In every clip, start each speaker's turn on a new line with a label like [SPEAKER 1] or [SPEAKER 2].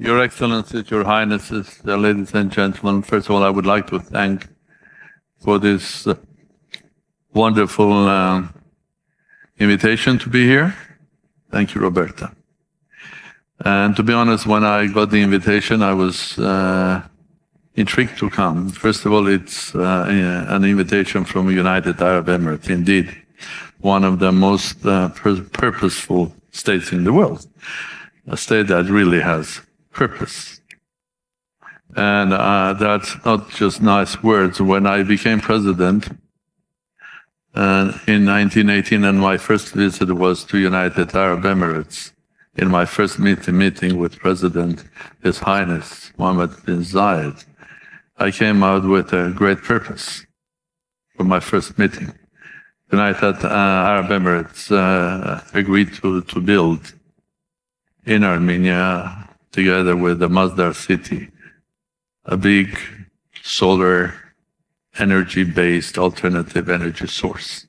[SPEAKER 1] Your Excellencies, Your Highnesses, ladies and gentlemen, first of all, I would like to thank for this wonderful invitation to be here. Thank you, Roberta. And to be honest, when I got the invitation, I was intrigued to come. First of all, it's an invitation from United Arab Emirates, indeed, one of the most purposeful states in the world, a state that really has purpose. And that's not just nice words. When I became president in 1918, and my first visit was to United Arab Emirates, in my first meeting with President His Highness Mohammed bin Zayed, I came out with a great purpose for my first meeting. United Arab Emirates agreed to build in Armenia, together with the Masdar city, a big solar energy-based alternative energy source,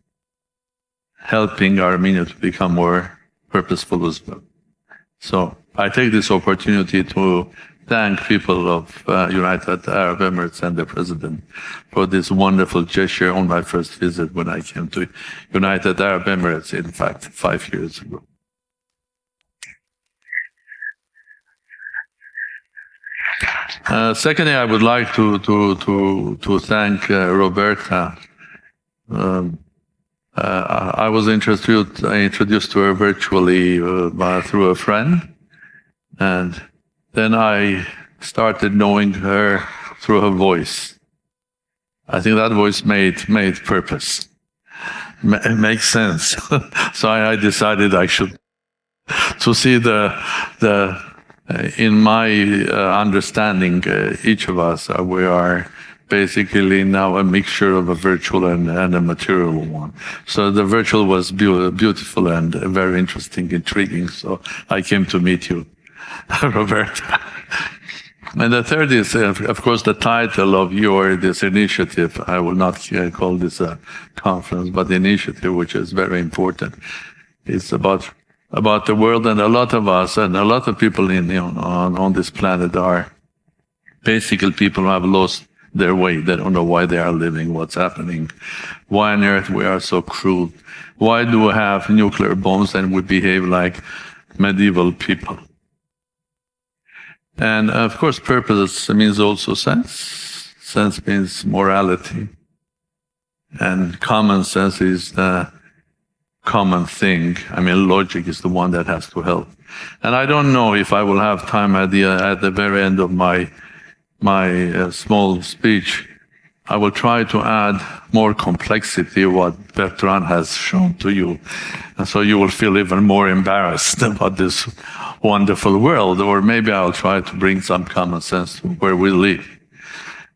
[SPEAKER 1] helping Armenia to become more purposeful as well. So I take this opportunity to thank people of United Arab Emirates and the President for this wonderful gesture on my first visit when I came to United Arab Emirates, in fact, 5 years ago. Secondly, I would like to thank Roberta. I was introduced to her virtually through a friend, and then I started knowing her through her voice. I think that voice made purpose. It makes sense. So I decided I should to see in my understanding, each of us, we are basically now a mixture of a virtual and a material one. So the virtual was beautiful and very interesting, intriguing. So I came to meet you, Roberta. And the third is, of course, the title of this initiative. I will not call this a conference, but the initiative, which is very important. It's about the world, and a lot of us and a lot of people on this planet are basically people who have lost their way. They don't know why they are living, what's happening, why on earth we are so cruel, why do we have nuclear bombs and we behave like medieval people. And of course, purpose means also sense. Sense means morality, and common sense is the common thing. I mean, logic is the one that has to help. And I don't know if I will have time at the very end of my small speech. I will try to add more complexity what Bertrand has shown to you, and so you will feel even more embarrassed about this wonderful world. Or maybe I'll try to bring some common sense to where we live.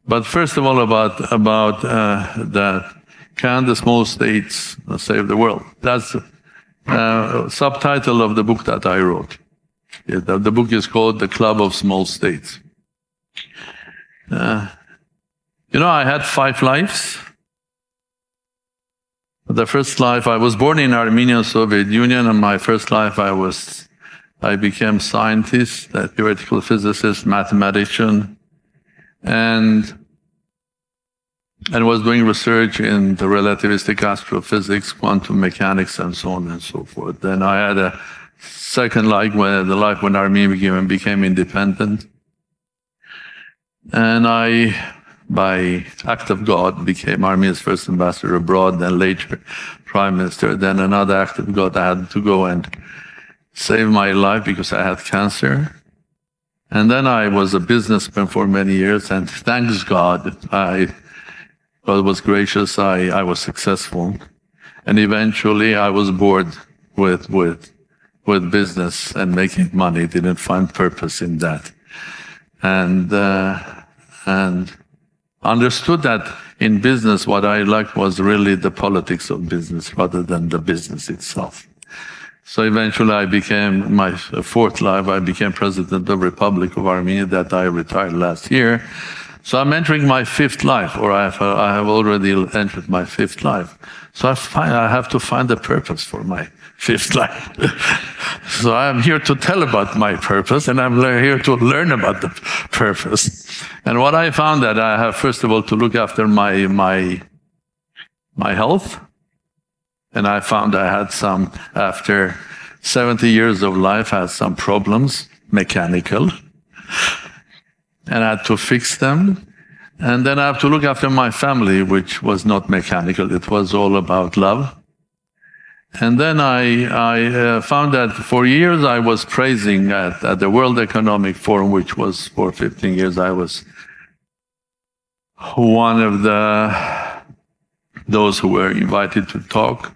[SPEAKER 1] But first of all, about Can the Small States Save the World? That's the subtitle of the book that I wrote. The book is called The Club of Small States. I had 5 lives. The first life, I was born in Armenia, Soviet Union, and my first life I became scientist, a theoretical physicist, mathematician, and was doing research in the relativistic astrophysics, quantum mechanics, and so on and so forth. Then I had a second life, when Armenia became independent. And I, by act of God, became Armenia's first ambassador abroad, then later prime minister. Then another act of God, I had to go and save my life because I had cancer. And then I was a businessman for many years, and thanks God, God was gracious, I was successful. And eventually I was bored with business and making money, didn't find purpose in that. And understood that in business what I liked was really the politics of business rather than the business itself. So eventually I became, my 4th life, I became President of the Republic of Armenia, that I retired last year. So I'm entering my fifth life, or I have already entered my fifth life. So I have to find a purpose for my fifth life. So I'm here to tell about my purpose, and I'm here to learn about the purpose. And what I found that I have, first of all, to look after my health. And I found I had some, after 70 years of life, I had some problems, mechanical. And I had to fix them. And then I have to look after my family, which was not mechanical. It was all about love. And then I found that for years I was praising at the World Economic Forum, which was for 15 years. I was one of those who were invited to talk.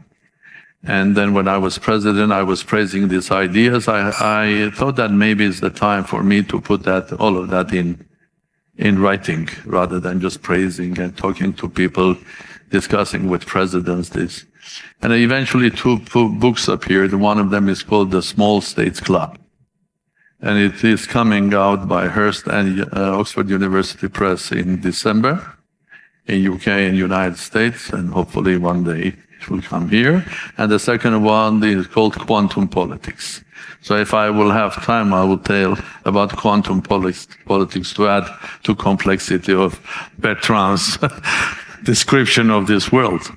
[SPEAKER 1] And then when I was president, I was praising these ideas. I thought that maybe it's the time for me to put all of that in writing, rather than just praising and talking to people, discussing with presidents this. And eventually two books appeared. One of them is called The Small States Club. And it is coming out by Hearst and Oxford University Press in December in UK and United States, and hopefully one day it will come here. And the second one is called Quantum Politics. So if I will have time, I will tell about quantum politics to add to complexity of Bertrand's description of this world.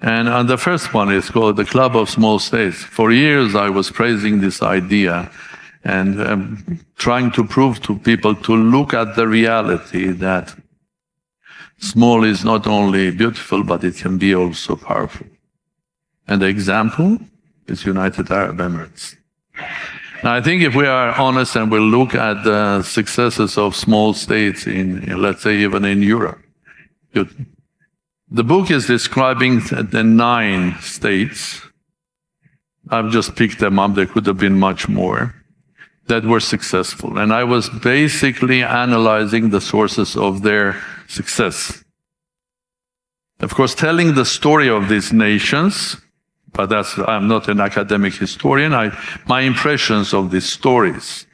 [SPEAKER 1] And the first one is called the Club of Small States. For years, I was praising this idea and trying to prove to people to look at the reality that small is not only beautiful, but it can be also powerful. And the example is United Arab Emirates. Now, I think if we are honest and we look at the successes of small states in, let's say, even in Europe, the book is describing the 9 states. I've just picked them up. There could have been much more that were successful. And I was basically analyzing the sources of their success. Of course, telling the story of these nations, but I'm not an academic historian. My impressions of these stories,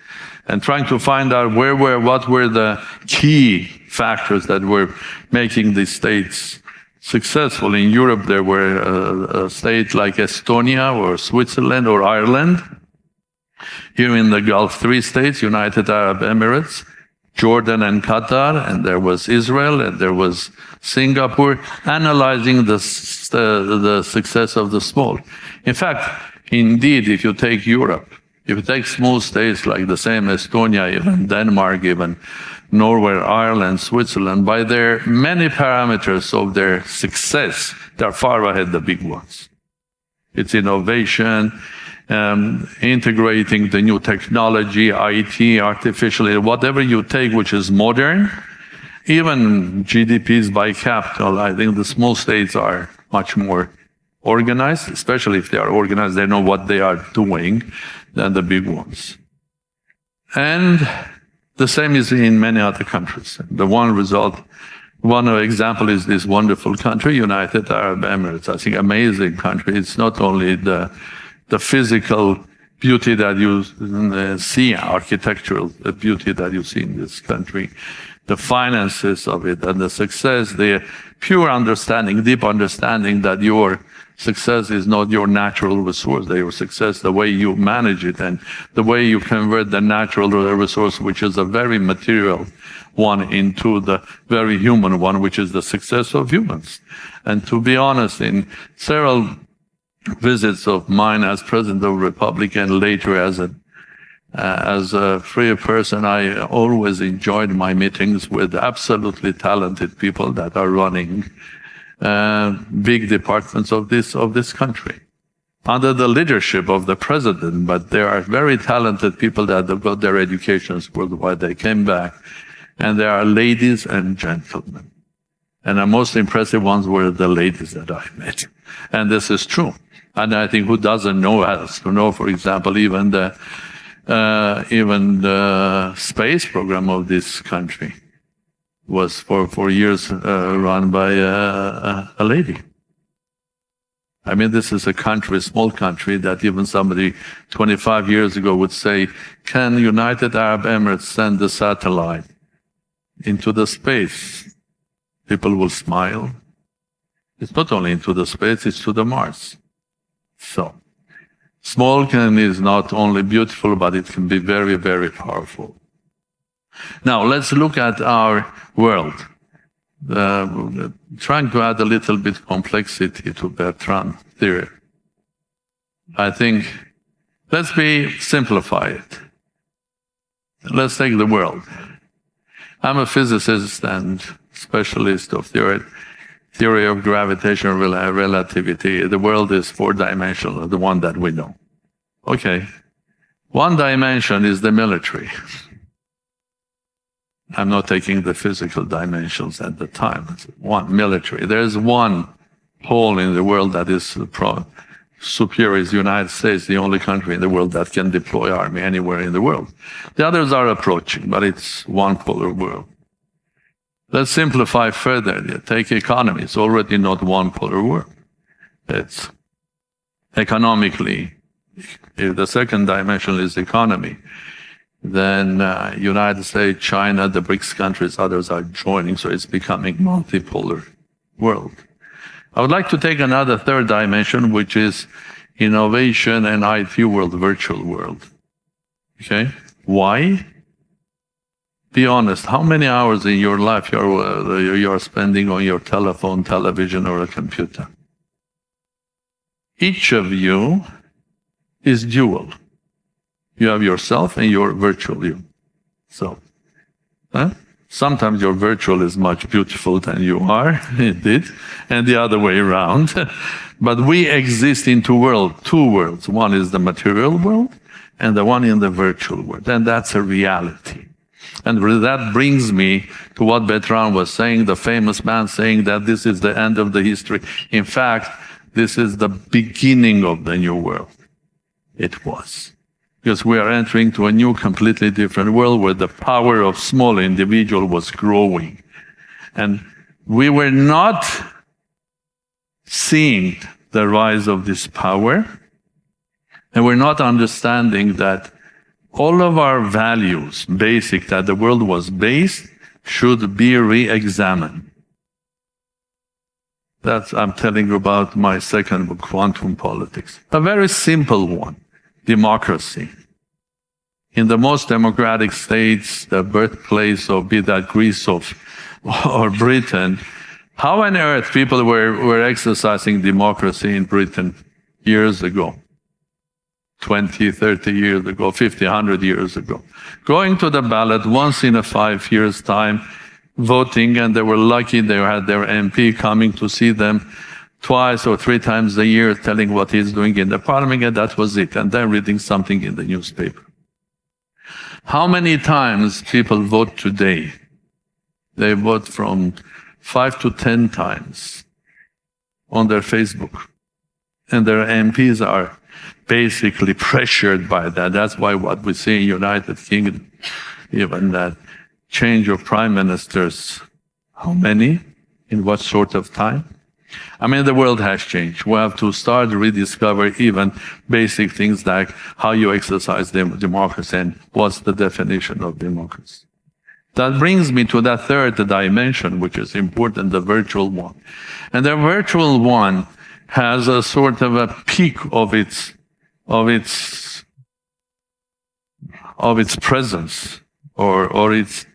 [SPEAKER 1] and trying to find out what were the key factors that were making these states successful. In Europe, there were a state like Estonia or Switzerland or Ireland. Here in the Gulf, 3 states, United Arab Emirates, Jordan and Qatar, and there was Israel, and there was Singapore, analyzing the success of the small. In fact, indeed, if you take Europe, if you take small states like the same Estonia, even Denmark, even Norway, Ireland, Switzerland, by their many parameters of their success, they're far ahead the big ones. It's innovation, integrating the new technology, IT, artificial, whatever you take which is modern, even GDPs by capital. I think the small states are much more organized, especially if they are organized, they know what they are doing, than the big ones. And the same is in many other countries. The one example is this wonderful country, United Arab Emirates. I think amazing country. It's not only the physical beauty that you see, architectural beauty that you see in this country, the finances of it, and the success, the pure understanding, deep understanding that your success is not your natural resource, that your success, the way you manage it and the way you convert the natural resource, which is a very material one, into the very human one, which is the success of humans. And to be honest, in several visits of mine as President of the Republic and later as a free person, I always enjoyed my meetings with absolutely talented people that are running big departments of this country under the leadership of the president. But there are very talented people that have got their educations worldwide. They came back, and there are ladies and gentlemen. And the most impressive ones were the ladies that I met. And this is true. And I think who doesn't know has to know, for example, even the space program of this country was for years run by a lady. I mean, this is a country, a small country, that even somebody 25 years ago would say, can United Arab Emirates send a satellite into the space, people will smile. It's not only into the space, it's to the Mars. So, small is not only beautiful, but it can be very, very powerful. Now, let's look at our world. Trying to add a little bit complexity to Bertrand's theory. I think, let's simplify it. Let's take the world. I'm a physicist and specialist of theory of gravitational relativity. The world is four-dimensional, the one that we know. Okay. One dimension is the military. I'm not taking the physical dimensions at the time. It's one, military. There's one pole in the world that is superior, is the United States, the only country in the world that can deploy army anywhere in the world. The others are approaching, but it's one polar world. Let's simplify further. Take economy. It's already not one polar world. It's economically, if the second dimension is economy, then United States, China, the BRICS countries, others are joining, so it's becoming multipolar world. I would like to take another third dimension, which is innovation and IT world, virtual world. Okay? Why? Be honest, how many hours in your life you're spending on your telephone, television, or a computer? Each of you is dual. You have yourself and your virtual you. So, sometimes your virtual is much beautiful than you are, indeed, and the other way around. But we exist in two worlds. One is the material world, and the one in the virtual world, and that's a reality. And that brings me to what Bertrand was saying, the famous man saying that this is the end of the history. In fact, this is the beginning of the new world. It was. Because we are entering to a new, completely different world where the power of small individual was growing. And we were not seeing the rise of this power, and we're not understanding that all of our values, basic, that the world was based, should be re-examined. I'm telling you about my second book, Quantum Politics. A very simple one, democracy. In the most democratic states, the birthplace of, be that Greece or Britain, how on earth people were exercising democracy in Britain years ago? 20, 30 years ago, 50, 100 years ago. Going to the ballot once in a 5 years' time, voting, and they were lucky they had their MP coming to see them twice or three times a year, telling what he's doing in the parliament, and that was it, and then reading something in the newspaper. How many times people vote today? They vote from 5 to 10 times on their Facebook, and their MPs are basically pressured by that. That's why what we see in United Kingdom, even that change of prime ministers, how many, in what sort of time? I mean, the world has changed. We have to start to rediscover even basic things like how you exercise democracy and what's the definition of democracy. That brings me to that third dimension, which is important, the virtual one. And the virtual one has a sort of a peak of its presence or its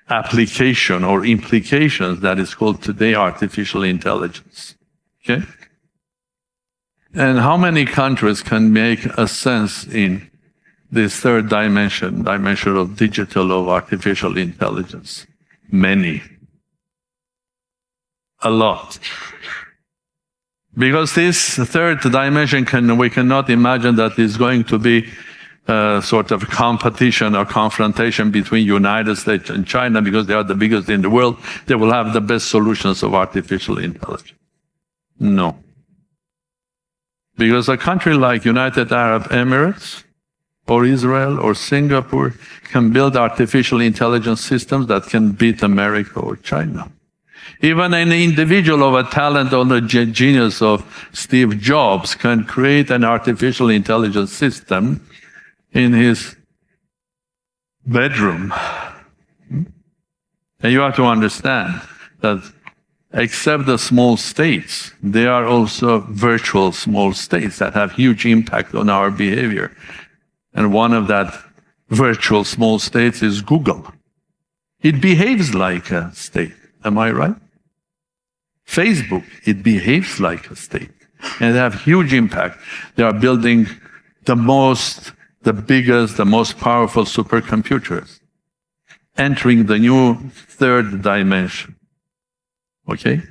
[SPEAKER 1] application or implications that is called today artificial intelligence. Okay? And how many countries can make a sense in this third dimension of digital, of artificial intelligence? Many. A lot. Because this third dimension, we cannot imagine that it's going to be a sort of competition or confrontation between United States and China because they are the biggest in the world. They will have the best solutions of artificial intelligence. No. Because a country like United Arab Emirates or Israel or Singapore can build artificial intelligence systems that can beat America or China. Even an individual of a talent or the genius of Steve Jobs can create an artificial intelligence system in his bedroom And you have to understand that except the small states, there are also virtual small states that have huge impact on our behavior. And one of that virtual small states is Google. It behaves like a state. Am I right? Facebook, it behaves like a state. And they have huge impact. They are building the biggest, the most powerful supercomputers, entering the new third dimension. Okay?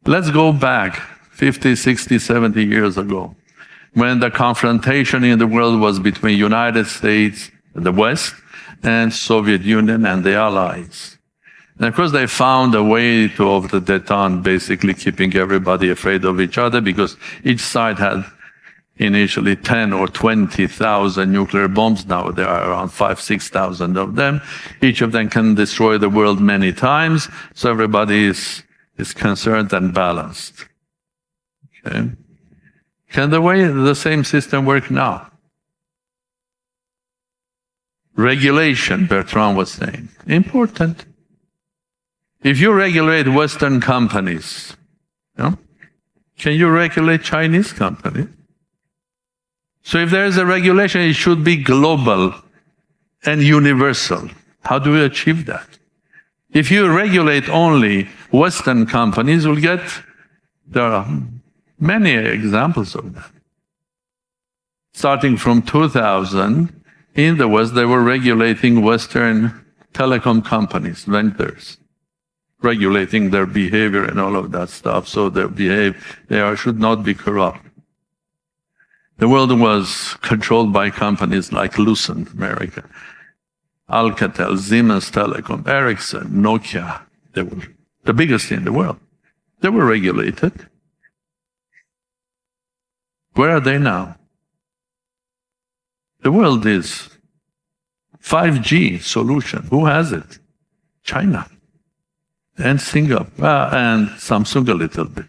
[SPEAKER 1] Let's go back 50, 60, 70 years ago, when the confrontation in the world was between United States, the West, and Soviet Union and the Allies. And of course, they found a way to over the détente, basically keeping everybody afraid of each other, because each side had initially 10 or 20,000 nuclear bombs. Now there are around 5,000, 6,000 of them. Each of them can destroy the world many times, so everybody is concerned and balanced. Okay? Can the same system work now? Regulation, Bertrand was saying, important. If you regulate Western companies, can you regulate Chinese companies? So if there is a regulation, it should be global and universal. How do we achieve that? If you regulate only Western companies, there are many examples of that. Starting from 2000, in the West, they were regulating Western telecom companies, vendors, regulating their behavior and all of that stuff, so they should not be corrupt. The world was controlled by companies like Lucent, America, Alcatel, Siemens Telecom, Ericsson, Nokia. They were the biggest in the world. They were regulated. Where are they now? The world is 5G solution. Who has it? China and Singapore and Samsung a little bit.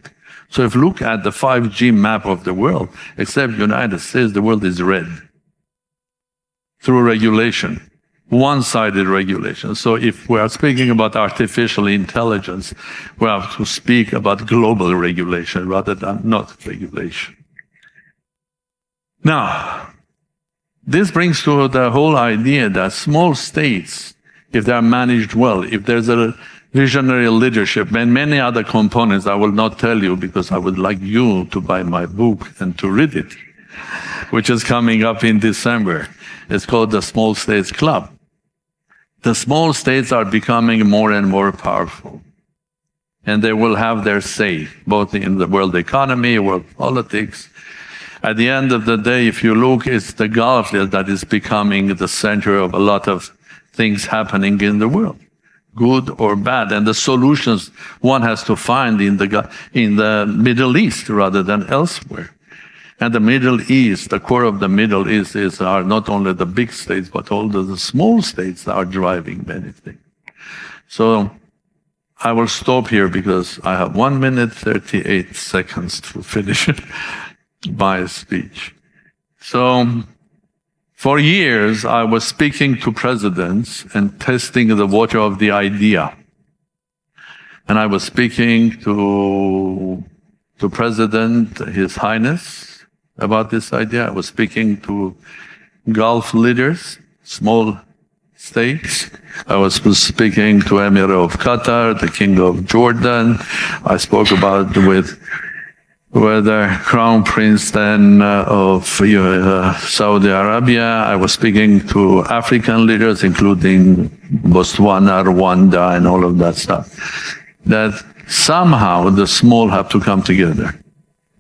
[SPEAKER 1] So if you look at the 5G map of the world, except United States, the world is red through regulation, one-sided regulation. So if we are speaking about artificial intelligence, we have to speak about global regulation rather than not regulation. Now, this brings to the whole idea that small states, if they are managed well, if there's a visionary leadership and many other components I will not tell you because I would like you to buy my book and to read it, which is coming up in December. It's called the Small States Club. The small states are becoming more and more powerful, and they will have their say, both in the world economy, world politics. At the end of the day, if you look, it's the Gulf that is becoming the center of a lot of things happening in the world, good or bad, and the solutions one has to find in the Middle East rather than elsewhere. And the Middle East, the core of the Middle East are not only the big states, but all the small states that are driving many things. So I will stop here because I have 1 minute, 38 seconds to finish my speech. So for years, I was speaking to presidents and testing the water of the idea. And I was speaking to President, His Highness, about this idea. I was speaking to Gulf leaders, small states. I was speaking to Emir of Qatar, the King of Jordan. I spoke about with the Crown Prince then of Saudi Arabia. I was speaking to African leaders, including Botswana, Rwanda, and all of that stuff. That somehow the small have to come together.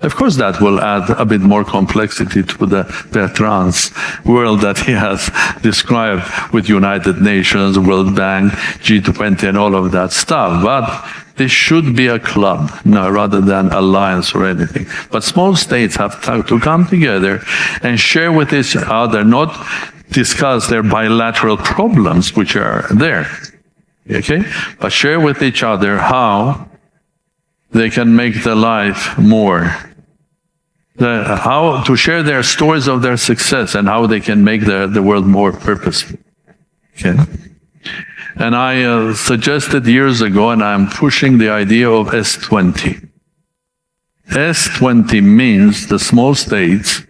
[SPEAKER 1] Of course, that will add a bit more complexity to the Bertrand's world that he has described with United Nations, World Bank, G20, and all of that stuff. But this should be a club, rather than alliance or anything. But small states have to come together and share with each other, not discuss their bilateral problems, which are there, okay? But share with each other how they can make their life more, how to share their stories of their success and how they can make the world more purposeful. Okay? And I suggested years ago, and I'm pushing the idea of S20. S20 means the small states.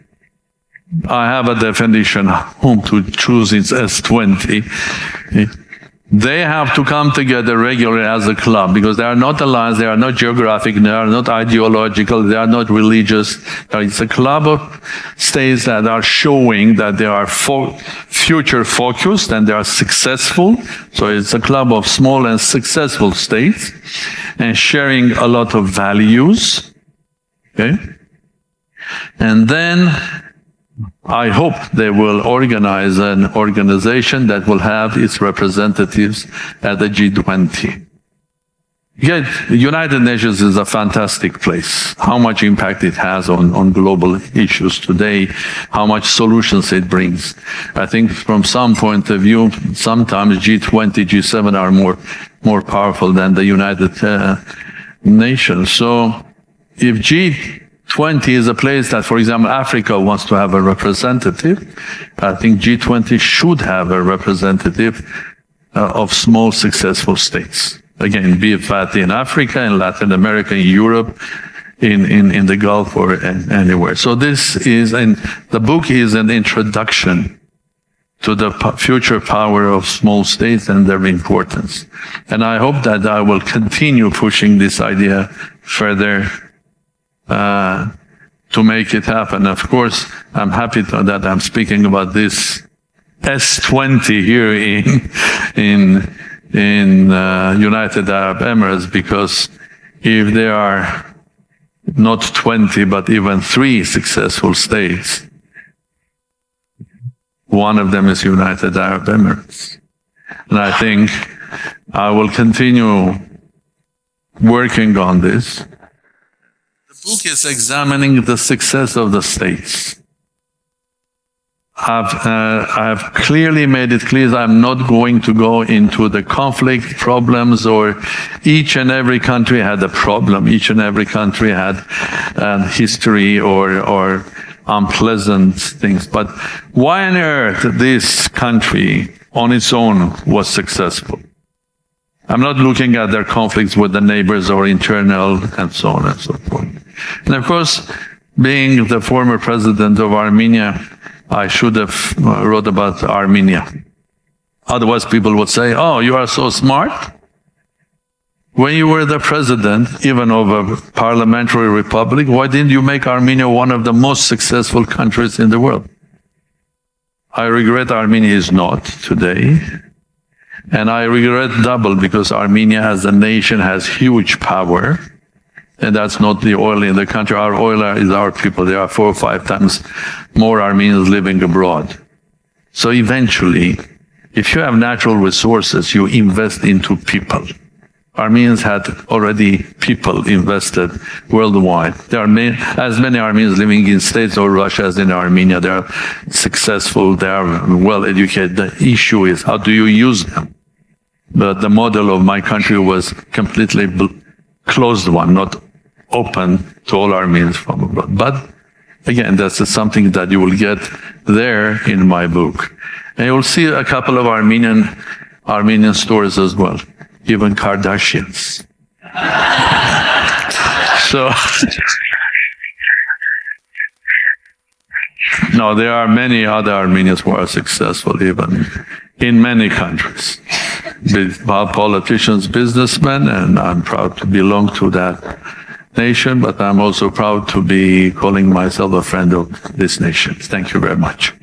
[SPEAKER 1] I have a definition whom to choose is S20. They have to come together regularly as a club because they are not alliance, they are not geographic, they are not ideological, they are not religious. It's a club of states that are showing that they are future focused and they are successful. So it's a club of small and successful states and sharing a lot of values. Okay? And then I hope they will organize an organization that will have its representatives at the G20. Yet, the United Nations is a fantastic place. How much impact it has on global issues today, how much solutions it brings. I think from some point of view, sometimes G20, G7 are more powerful than the United Nations. So if G20 is a place that, for example, Africa wants to have a representative, I think G20 should have a representative of small successful states. Again, be it in Africa, in Latin America, in Europe, in the Gulf, or anywhere. So this is, and the book is an introduction to the future power of small states and their importance. And I hope that I will continue pushing this idea further to make it happen. Of course, I'm happy that I'm speaking about this S20 here in United Arab Emirates, because if there are not 20 but even 3 successful states, one of them is United Arab Emirates. And I think I will continue working on this. The book is examining the success of the states. I've clearly made it clear that I'm not going to go into the conflict problems, or each and every country had a problem. Each and every country had history or unpleasant things. But why on earth this country on its own was successful? I'm not looking at their conflicts with the neighbors or internal and so on and so forth. And of course, being the former president of Armenia, I should have wrote about Armenia. Otherwise, people would say, oh, you are so smart. When you were the president, even of a parliamentary republic, why didn't you make Armenia one of the most successful countries in the world? I regret Armenia is not today. And I regret double, because Armenia as a nation has huge power. And that's not the oil in the country. Our oil is our people. There are 4 or 5 times more Armenians living abroad. So eventually, if you have natural resources, you invest into people. Armenians had already people invested worldwide. There are as many Armenians living in states or Russia as in Armenia. They are successful, they are well educated. The issue is, how do you use them? But the model of my country was completely closed one, not open to all Armenians from abroad. But again, that's something that you will get there in my book. And you'll see a couple of Armenian stories as well, even Kardashians. So, no, there are many other Armenians who are successful even in many countries. Politicians, businessmen, and I'm proud to belong to that nation, but I'm also proud to be calling myself a friend of this nation. Thank you very much.